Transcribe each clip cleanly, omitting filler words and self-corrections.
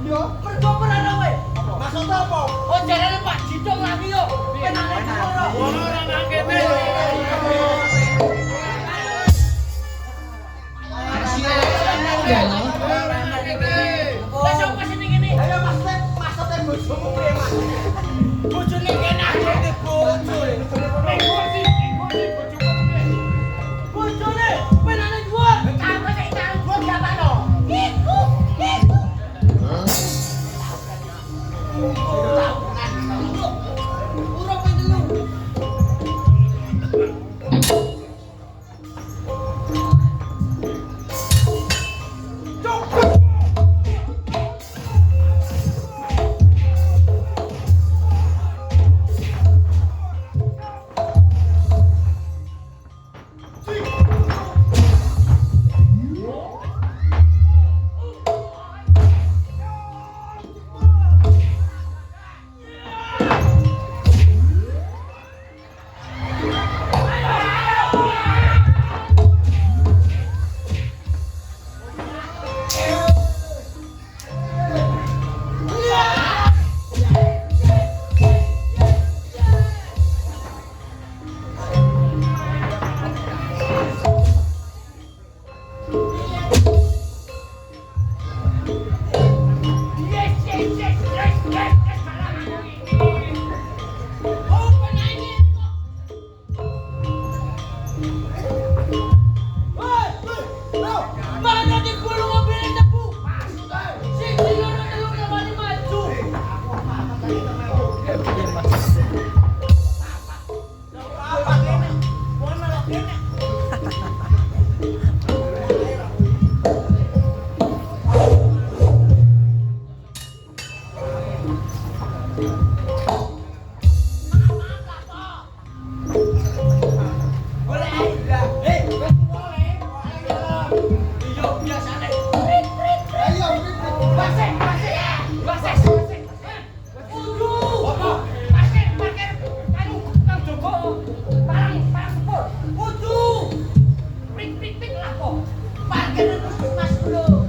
Yo, mergo merana kowe. Maksud apa? Oh, jarane Pak Jidong lagi yo. Penane ora. Ora nang kene. Ayo maksudnya bojomu piye, Mas? Bojone kene ade bojo. Bojone penane dua. Kamu sing karo gua siapa lo? Iku. Urung pintu.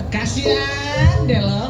Kasihan deh lo.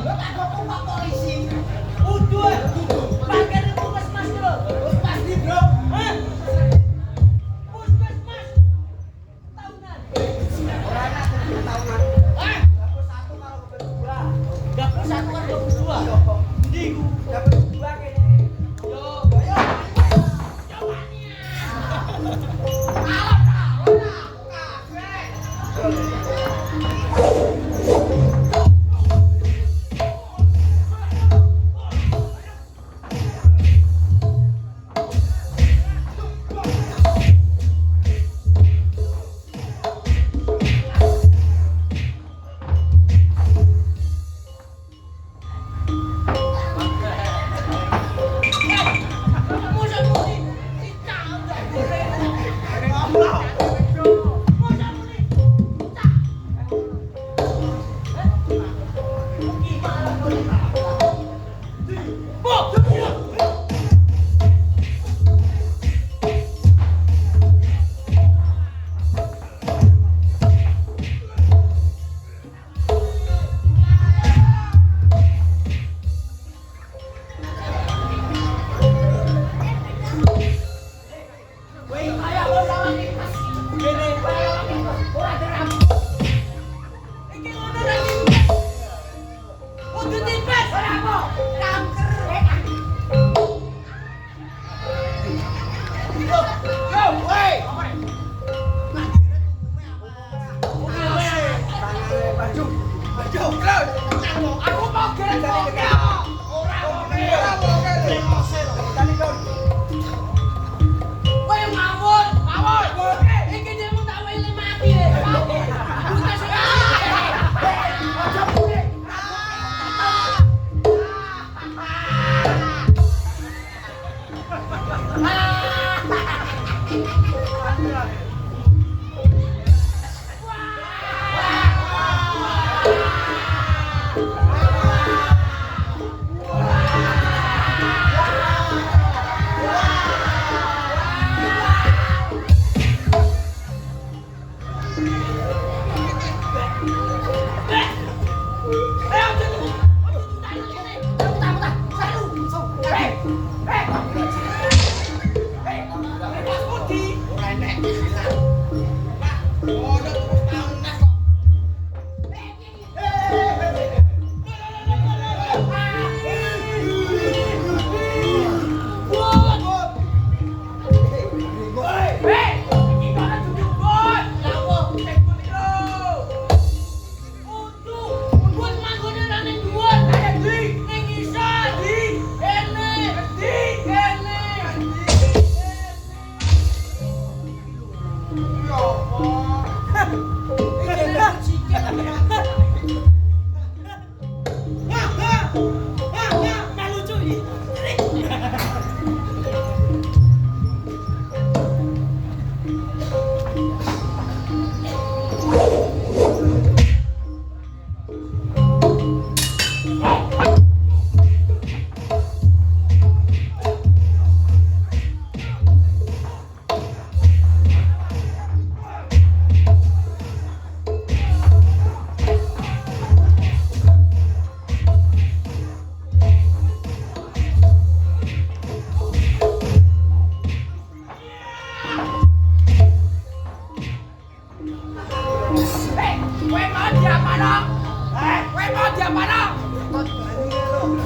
mana?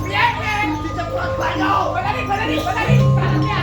Piye? Diceplok banyu. Badani. Salah ya.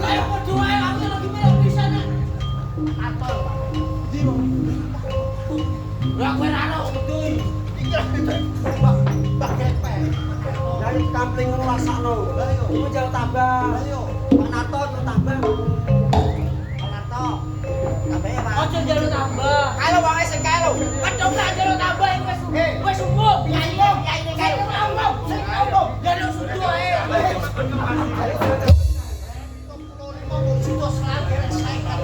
Ayo berdua ayo aku lagi belok di sana. Atol. Di mau. Lah kowe ra ono kudu. Iki Mbak Gepe. Lah iki kampling ngono rasakno. Lah yo, kowe jauh tambah. Lah yo, Pak Narto yo tambah. Pak Narto. Tambah ya, Pak. Ojo njaluk tambah. Kalau wae sing kae lho. Kadung tak njaluk tambah iki wis umum. Piye kae ngomong. Sing ngomong. Njaluk sudu ae. Sudah selalu saya.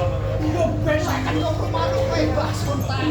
Yo ben saya kan kok malu kowe bahas kontak.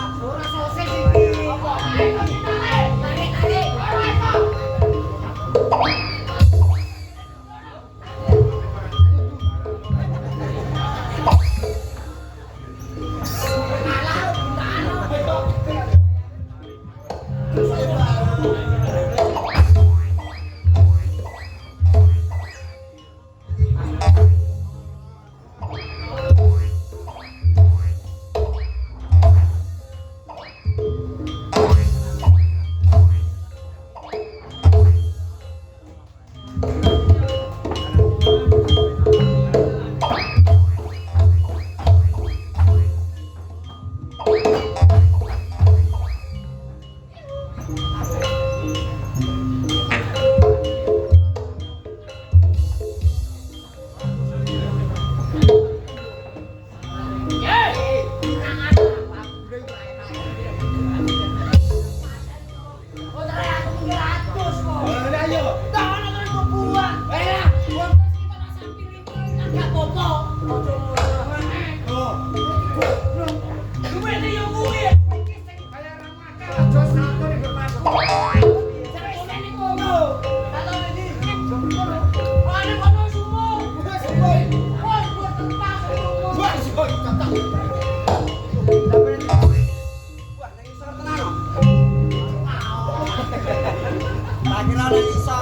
Ora sosis iki. Apa? Ayo tarik. Ora iso.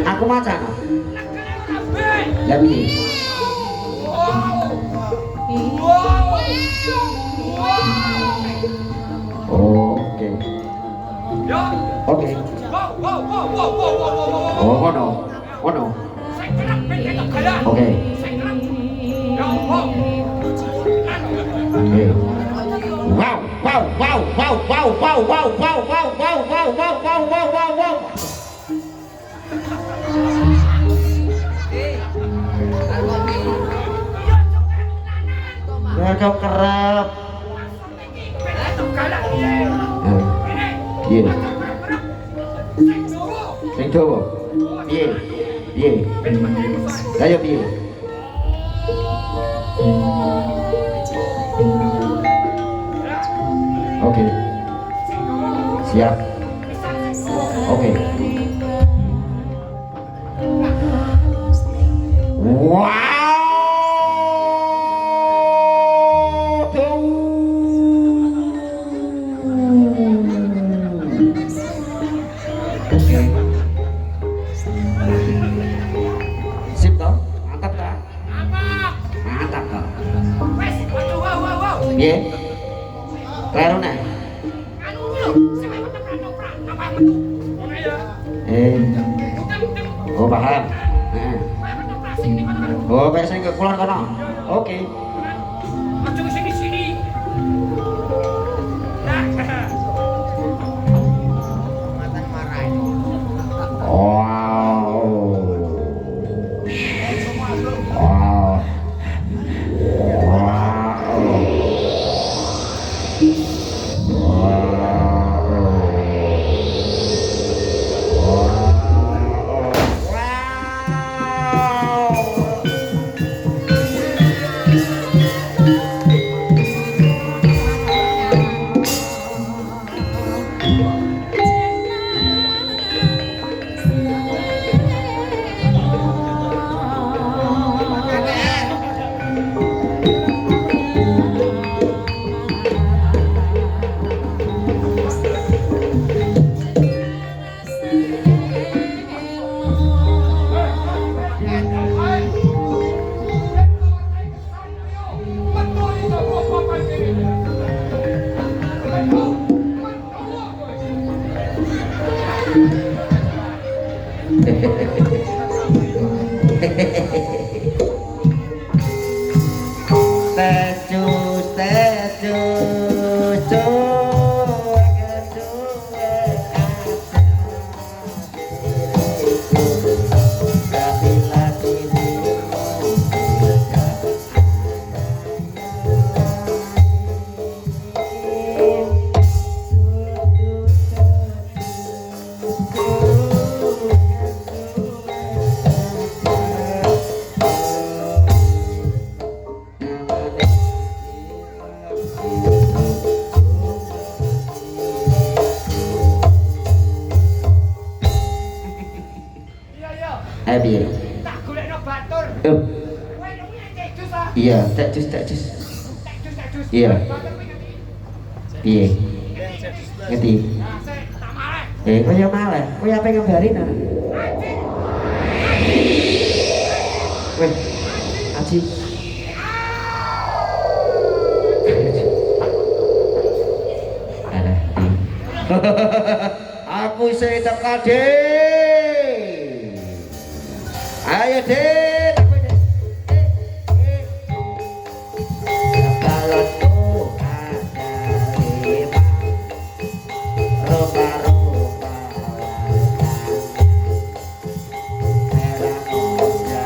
Aku macan. Lah piye? Wow. Mereka kerap. Iya. Sing dawa. Piye? Piye? Ayo piye? Oke. Siap. Oke. Wow. Sip toh? Mantap tak? Mantap toh. Piye? Kleru nek. Oh paham. Oh biasanya ke kulon kono. Oke. Wow. Wow. Piye? Tak golekno batur. Iya, tak jus. Iya. Piye? Ngerti? Kaya malah. Kaya apa ngabarin ana? Weh, Aji. Aku isih teka, Dik. Ayo, Dik. Kalau tuh ada lima rupa-rupa merah muda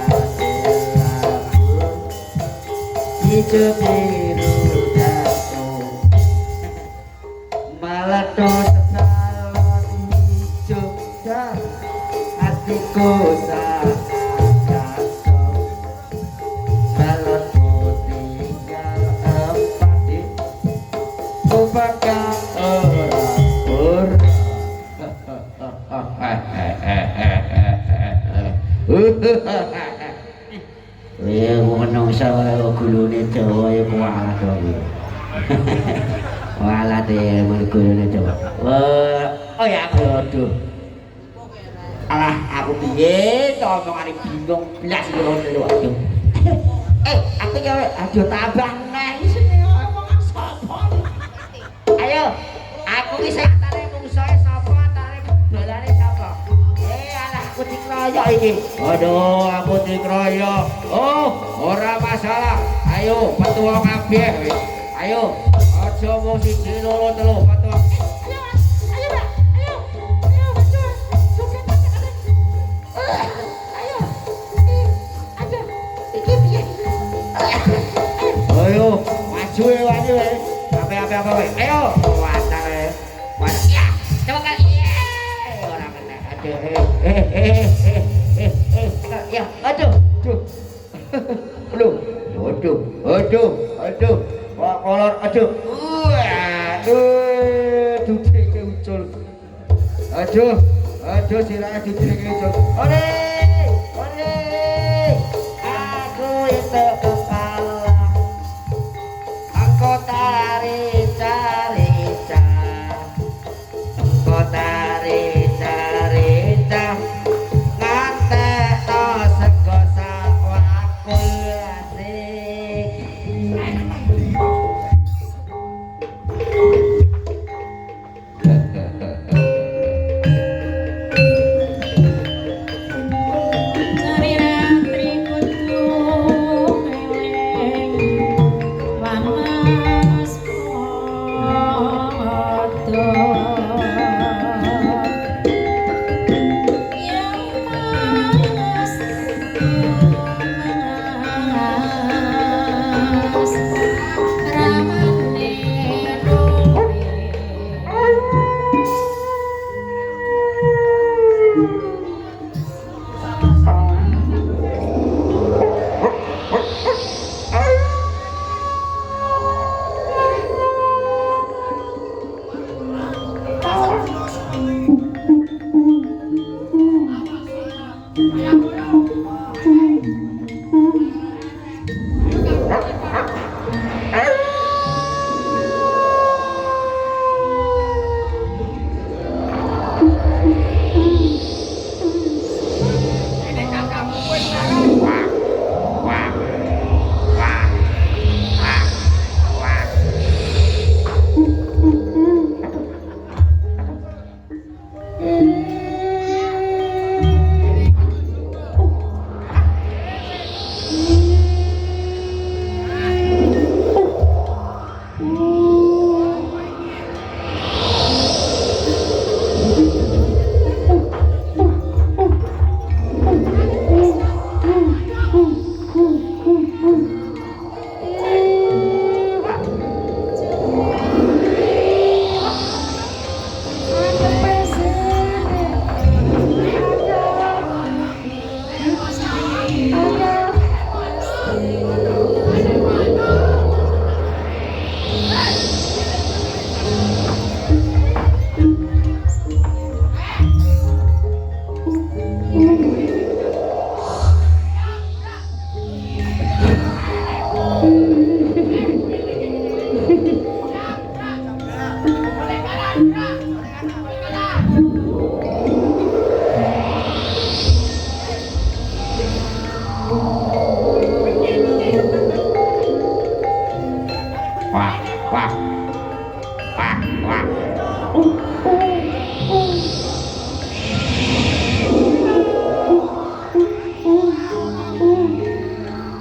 hijau biru jatuh malah tuh sesalon hijau dan hatiku ya menungsa wae gulune Jawa ya kuwalah to iki. Walah te gulune Jawa. Oh ya aduh. Alah aku piye to omongane bingung blas karo telu aduh. Aku ya aduh tambah neh iki omongan sapa. Ayo, aku ki sing antare mungsae sapa antare dolane sapa. Alah aku dikroyok iki. Aduh, aku dikroyok. Oh, ora masalah. Ayo, metu wong kabeh wis. Ayo, Jowo siji loro telu foto. Ayo, maju ya. Apa wae. Ayo, watar ya. Watar ya. Coba kan. Ora kena. Ya, aduh. Aduh. Wah, kolor, aduh. Dudeke ucul. Aduh, sirah dudeke ucul. Ole. Aku itu kalah. Aku tari-tari-ca. Ngantekno sego sawakul asik.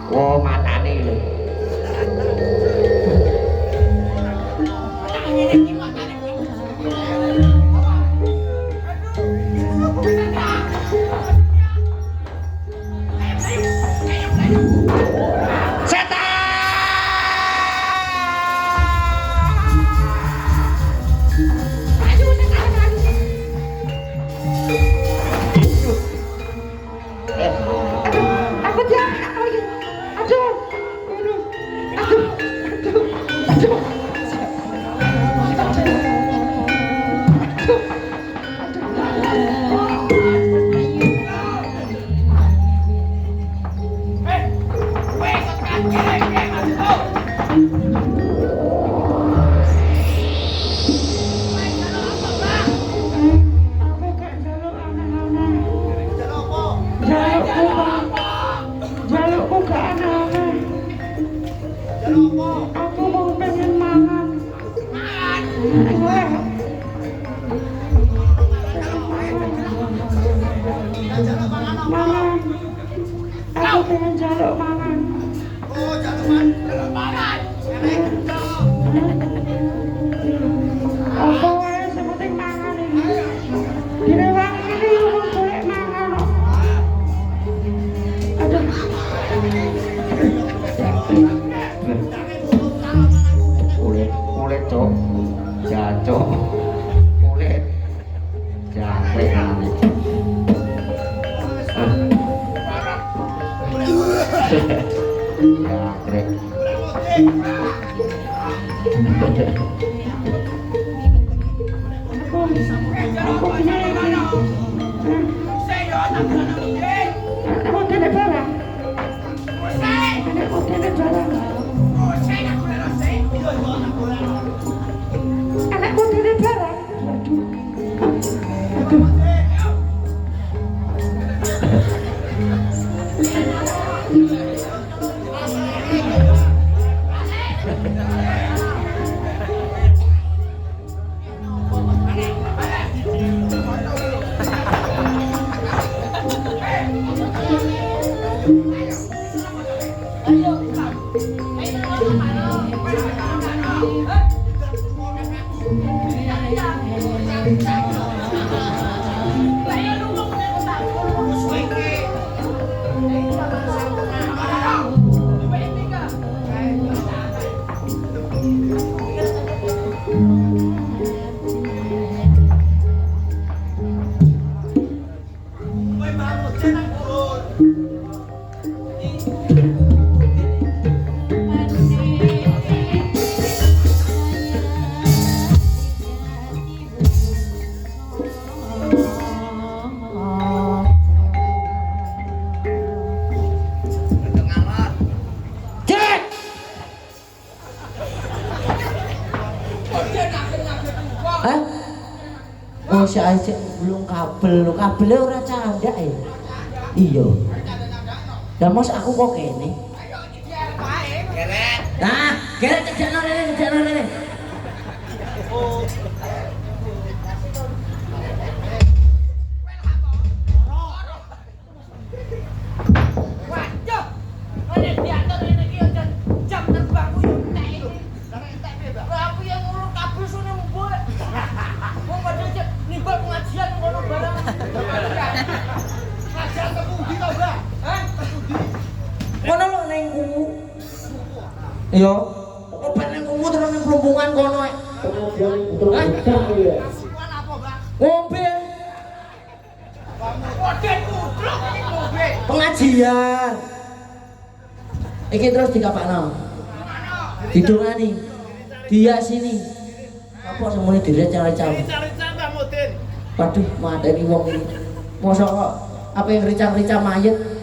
Oh, matane lho. Oh, jangan mangan. Hah? Oh, saya belum kabelnya ora candak ya. Iya. Lah mos aku kok kene. Nah, geret cejakno rene. Kono lho ning kuwu. Iya. Kok ben ning kuwu terus ning plumbungan kono ae. Ngombe. Pengajian. Iki terus dikapakno. Didongani. Dia sini. Apa semuanya direcang-recang. Waduh, mateni wong iki. Mosok kok apa yang ricang-ricang mayit.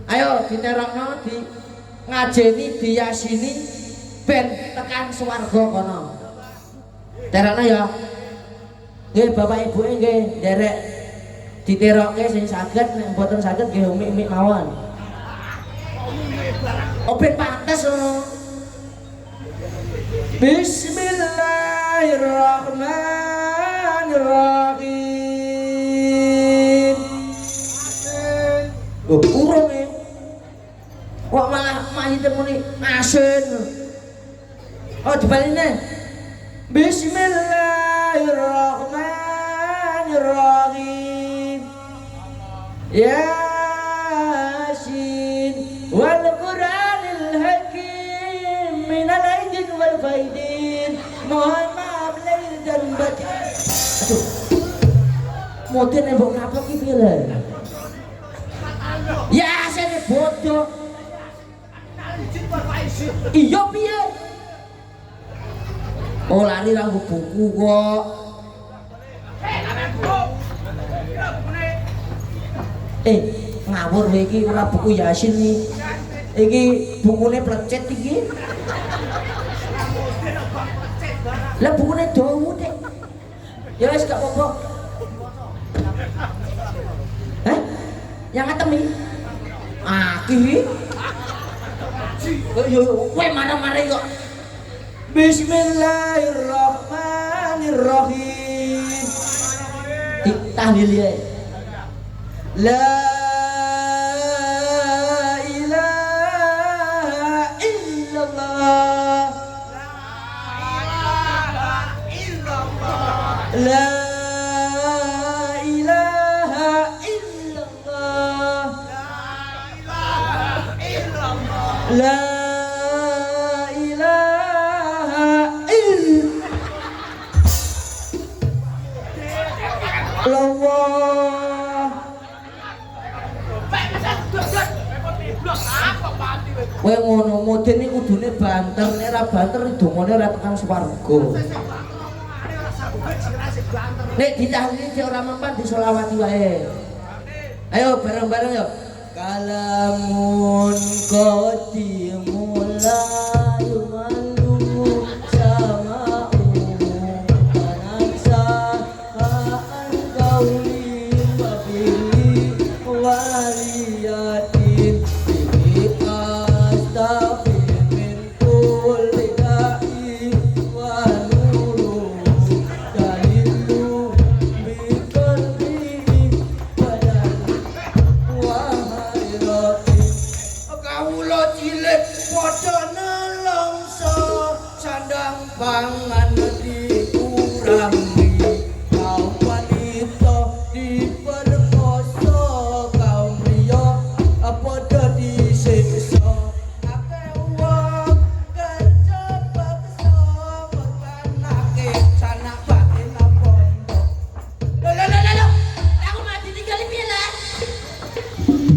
Ayo diterokno di ngajeni diyasini ben tekan swarga kono. Terokno ya. Nggih bapak ibuke nggih nderek diterokke sing saged nek mboten saged nggih umi-umi mawon. Oh ben pantes ngono. Bismillahirrahmanirrahim. Oh, urung e. Kok malah mayite muni asin. Oh, dibaline. Bismillahirrahmanirrahim. Yasin wal Qur'anil Hakim minal aidin wal faidin. Mohon maaf lahir dan batin. Aduh. Moden mbok ngapa ki piye lho? Ya sene bodoh. Iya piye? Oh lali ra buku kok. Ngawur iki ora buku Yasin iki. Iki bukune plecet iki. Lah bukune dawu nek. Ya wis gak apa-apa. Hah? Yang atem iki. Ki. Yo kowe marah-marah kok. Bismillahirrahmanirrahim. Tahlil ya. La ilaha illallah. La ilaha illallah. La ilaha illallah. Kowe ngono mudin iki kudune banter, nek ora banter dongane ora tekan swarga. Nek ditahuni sik ora mempan disolawati wae. Ayo bareng-bareng yo. Kalamun qatimullah yumandu sama'u kanaksa kauli babili waliyatin bihi astaghfir min kulli da'i wa nuru dalilu bi qalbi badan kawula cilik padha nelongso sandang pangan dikurangi kaum wanita diperkosa kaum pria padha disiksa akeh wong kejebaksa menganake sanak batin pondok lho aku mati tinggal piye lah. Thank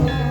you.